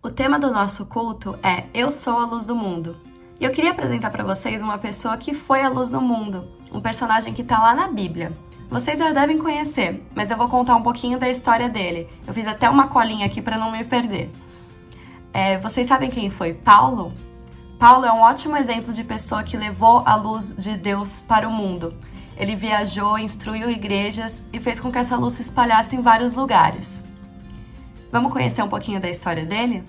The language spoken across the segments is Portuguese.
O tema do nosso culto é Eu sou a luz do mundo. E eu queria apresentar para vocês uma pessoa que foi a luz do mundo, um personagem que está lá na Bíblia. Vocês já devem conhecer, mas eu vou contar um pouquinho da história dele. Eu fiz até uma colinha aqui para não me perder. Vocês sabem quem foi Paulo? Paulo é um ótimo exemplo de pessoa que levou a luz de Deus para o mundo. Ele viajou, instruiu igrejas e fez com que essa luz se espalhasse em vários lugares. Vamos conhecer um pouquinho da história dele?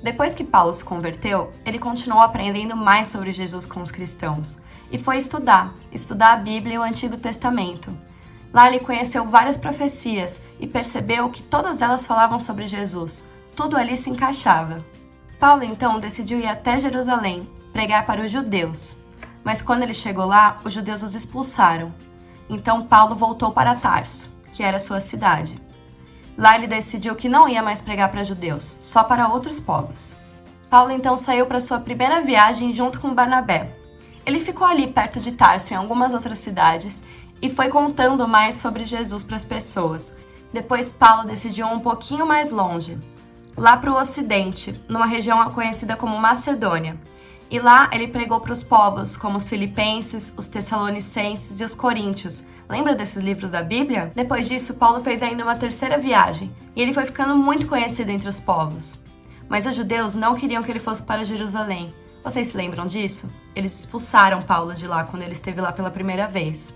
Depois que Paulo se converteu, ele continuou aprendendo mais sobre Jesus com os cristãos e foi estudar a Bíblia e o Antigo Testamento. Lá ele conheceu várias profecias e percebeu que todas elas falavam sobre Jesus. Tudo ali se encaixava. Paulo então decidiu ir até Jerusalém, pregar para os judeus. Mas quando ele chegou lá, os judeus os expulsaram. Então Paulo voltou para Tarso, que era sua cidade. Lá ele decidiu que não ia mais pregar para judeus, só para outros povos. Paulo então saiu para sua primeira viagem junto com Barnabé. Ele ficou ali perto de Tarso em algumas outras cidades e foi contando mais sobre Jesus para as pessoas. Depois Paulo decidiu ir um pouquinho mais longe, lá para o ocidente, numa região conhecida como Macedônia. E lá ele pregou para os povos como os filipenses, os tessalonicenses e os coríntios. Lembra desses livros da Bíblia? Depois disso, Paulo fez ainda uma terceira viagem e ele foi ficando muito conhecido entre os povos. Mas os judeus não queriam que ele fosse para Jerusalém. Vocês se lembram disso? Eles expulsaram Paulo de lá quando ele esteve lá pela primeira vez.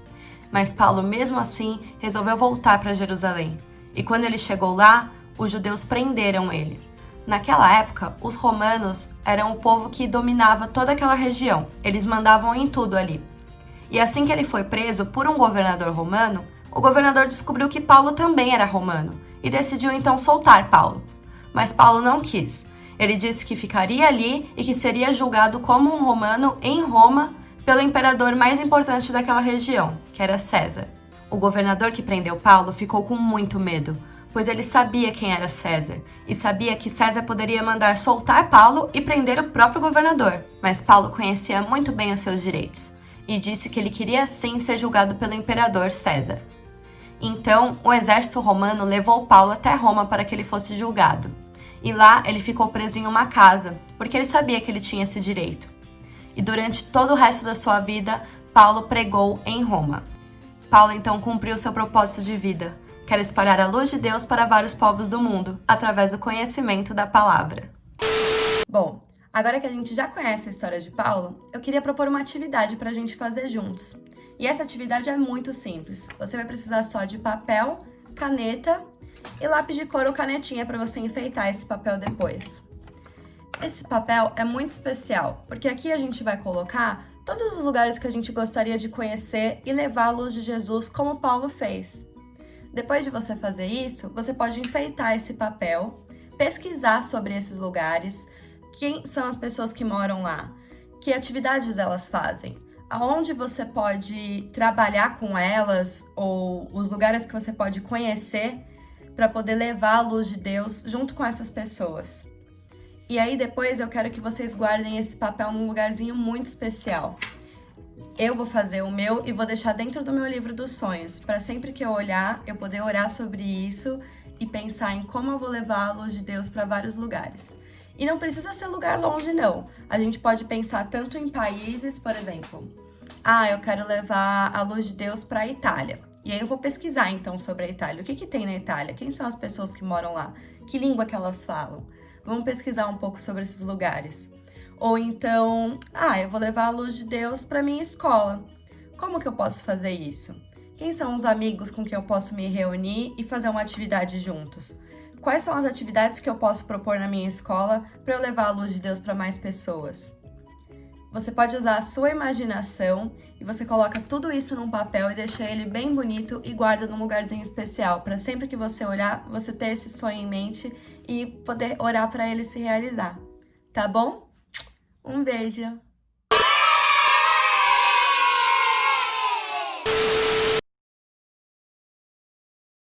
Mas Paulo, mesmo assim, resolveu voltar para Jerusalém. E quando ele chegou lá, os judeus prenderam ele. Naquela época, os romanos eram o povo que dominava toda aquela região. Eles mandavam em tudo ali. E assim que ele foi preso por um governador romano, o governador descobriu que Paulo também era romano e decidiu então soltar Paulo. Mas Paulo não quis. Ele disse que ficaria ali e que seria julgado como um romano em Roma pelo imperador mais importante daquela região, que era César. O governador que prendeu Paulo ficou com muito medo, pois ele sabia quem era César e sabia que César poderia mandar soltar Paulo e prender o próprio governador. Mas Paulo conhecia muito bem os seus direitos e disse que ele queria sim ser julgado pelo imperador César. Então, o exército romano levou Paulo até Roma para que ele fosse julgado. E lá ele ficou preso em uma casa, porque ele sabia que ele tinha esse direito. E durante todo o resto da sua vida, Paulo pregou em Roma. Paulo então cumpriu seu propósito de vida, que era espalhar a luz de Deus para vários povos do mundo, através do conhecimento da palavra. Bom, agora que a gente já conhece a história de Paulo, eu queria propor uma atividade para a gente fazer juntos. E essa atividade é muito simples. Você vai precisar só de papel, caneta e lápis de cor ou canetinha para você enfeitar esse papel depois. Esse papel é muito especial, porque aqui a gente vai colocar todos os lugares que a gente gostaria de conhecer e levar a luz de Jesus como Paulo fez. Depois de você fazer isso, você pode enfeitar esse papel, pesquisar sobre esses lugares, quem são as pessoas que moram lá, que atividades elas fazem, aonde você pode trabalhar com elas ou os lugares que você pode conhecer para poder levar a luz de Deus junto com essas pessoas. E aí depois eu quero que vocês guardem esse papel num lugarzinho muito especial. Eu vou fazer o meu e vou deixar dentro do meu livro dos sonhos, para sempre que eu olhar, eu poder orar sobre isso e pensar em como eu vou levar a luz de Deus para vários lugares. E não precisa ser lugar longe, não. A gente pode pensar tanto em países, por exemplo. Eu quero levar a luz de Deus para a Itália. E aí eu vou pesquisar, então, sobre a Itália. O que tem na Itália? Quem são as pessoas que moram lá? Que língua que elas falam? Vamos pesquisar um pouco sobre esses lugares. Ou então, eu vou levar a luz de Deus para minha escola. Como que eu posso fazer isso? Quem são os amigos com quem eu posso me reunir e fazer uma atividade juntos? Quais são as atividades que eu posso propor na minha escola para eu levar a luz de Deus para mais pessoas? Você pode usar a sua imaginação e você coloca tudo isso num papel e deixa ele bem bonito e guarda num lugarzinho especial, para sempre que você olhar, você ter esse sonho em mente e poder orar para ele se realizar. Tá bom? Um beijo!